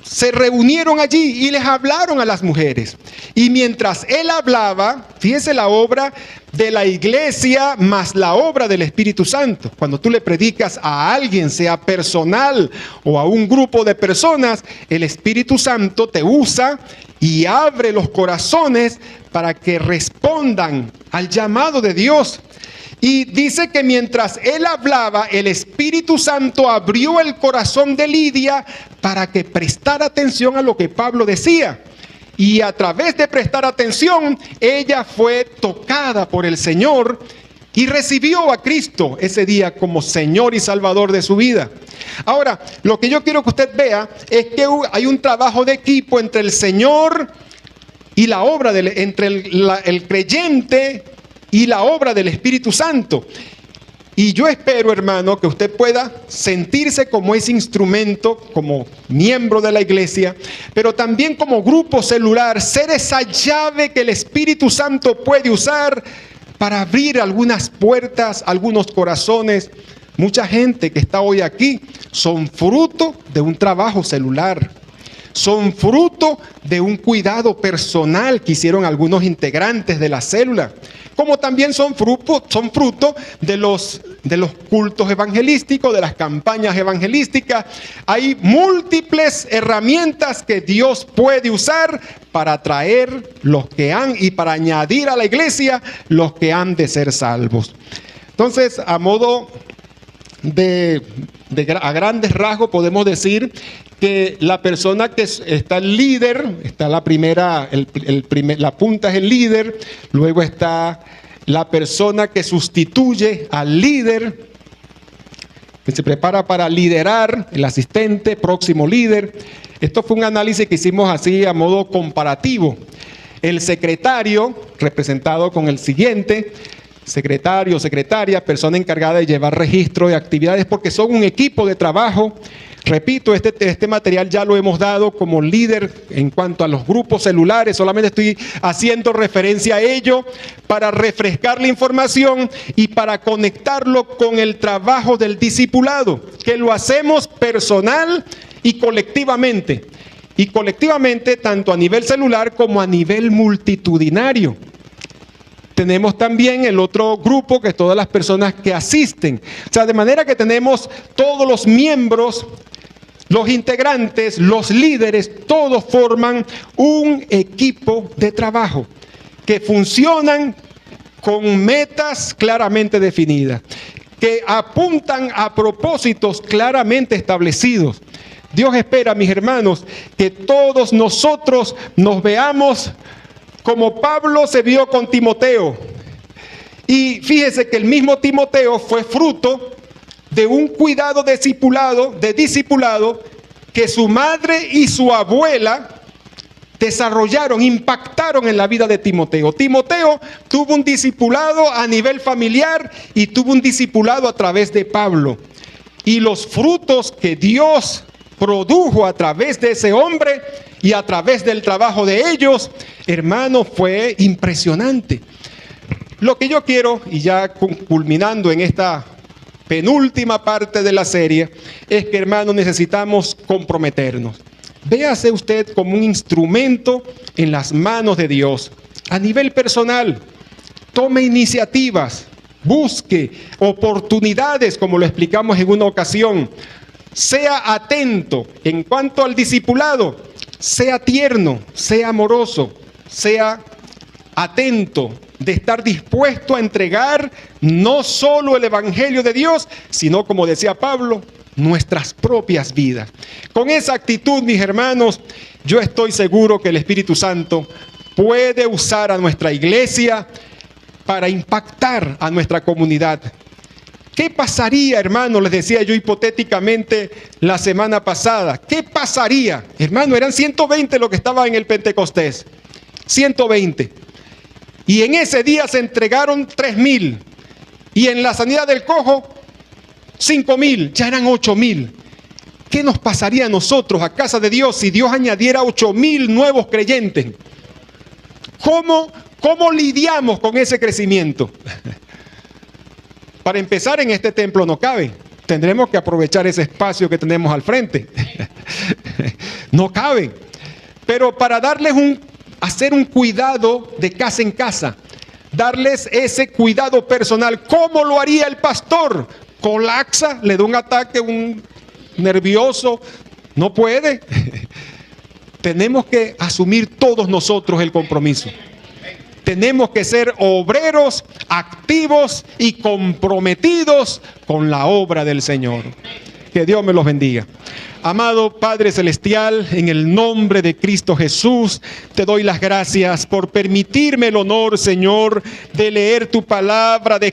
se reunieron allí y les hablaron a las mujeres. Y mientras él hablaba, fíjese la obra de la iglesia más la obra del Espíritu Santo. Cuando tú le predicas a alguien, sea personal o a un grupo de personas, el Espíritu Santo te usa y abre los corazones para que respondan al llamado de Dios. Y dice que mientras él hablaba, el Espíritu Santo abrió el corazón de Lidia para que prestara atención a lo que Pablo decía. Y a través de prestar atención, ella fue tocada por el Señor y recibió a Cristo ese día como Señor y Salvador de su vida. Ahora, lo que yo quiero que usted vea es que hay un trabajo de equipo entre el Señor y la obra, entre el creyente y la obra del Espíritu Santo. Y yo espero, hermano, que usted pueda sentirse como ese instrumento, como miembro de la iglesia, pero también como grupo celular, ser esa llave que el Espíritu Santo puede usar para abrir algunas puertas, algunos corazones. Mucha gente que está hoy aquí son fruto de un trabajo celular. Son fruto de un cuidado personal que hicieron algunos integrantes de la célula. Como también son fruto de los cultos evangelísticos, de las campañas evangelísticas. Hay múltiples herramientas que Dios puede usar para atraer los que han y para añadir a la iglesia los que han de ser salvos. Entonces, a modo a grandes rasgos podemos decir que la persona que está el líder, está la primera, la punta es el líder, luego está la persona que sustituye al líder, que se prepara para liderar, el asistente, próximo líder. Esto fue un análisis que hicimos así a modo comparativo. El secretario, representado con el siguiente, secretario, secretaria, persona encargada de llevar registro de actividades, porque son un equipo de trabajo. Repito, este material ya lo hemos dado como líder en cuanto a los grupos celulares. Solamente estoy haciendo referencia a ello para refrescar la información y para conectarlo con el trabajo del discipulado, que lo hacemos personal y colectivamente. Y colectivamente tanto a nivel celular como a nivel multitudinario. Tenemos también el otro grupo, que es todas las personas que asisten. O sea, de manera que tenemos todos los miembros, los integrantes, los líderes, todos forman un equipo de trabajo que funcionan con metas claramente definidas, que apuntan a propósitos claramente establecidos. Dios espera, mis hermanos, que todos nosotros nos veamos como Pablo se vio con Timoteo. Y fíjese que el mismo Timoteo fue fruto de un cuidado de discipulado que su madre y su abuela desarrollaron, impactaron en la vida de Timoteo. Timoteo tuvo un discipulado a nivel familiar y tuvo un discipulado a través de Pablo. Y los frutos que Dios produjo a través de ese hombre y a través del trabajo de ellos, hermano, fue impresionante. Lo que yo quiero, y ya culminando en esta penúltima parte de la serie, es que, hermano, necesitamos comprometernos. Véase usted como un instrumento en las manos de Dios. A nivel personal, tome iniciativas, busque oportunidades, como lo explicamos en una ocasión. Sea atento en cuanto al discipulado, sea tierno, sea amoroso, sea atento de estar dispuesto a entregar no solo el evangelio de Dios, sino, como decía Pablo, nuestras propias vidas. Con esa actitud, mis hermanos, yo estoy seguro que el Espíritu Santo puede usar a nuestra iglesia para impactar a nuestra comunidad. ¿Qué pasaría, hermano? Les decía yo hipotéticamente la semana pasada. ¿Qué pasaría? Hermano, eran 120 los que estaban en el Pentecostés. 120. Y en ese día se entregaron 3,000. Y en la sanidad del cojo, 5,000. Ya eran 8,000. ¿Qué nos pasaría a nosotros, a casa de Dios, si Dios añadiera 8,000 nuevos creyentes? ¿Cómo lidiamos con ese crecimiento? Para empezar, en este templo no cabe. Tendremos que aprovechar ese espacio que tenemos al frente. No caben. Pero para hacer un cuidado de casa en casa, darles ese cuidado personal, ¿cómo lo haría el pastor? Colapsa, le da un ataque, un nervioso, no puede. Tenemos que asumir todos nosotros el compromiso. Tenemos que ser obreros, activos y comprometidos con la obra del Señor. Que Dios me los bendiga. Amado Padre Celestial, en el nombre de Cristo Jesús, te doy las gracias por permitirme el honor, Señor, de leer tu palabra, de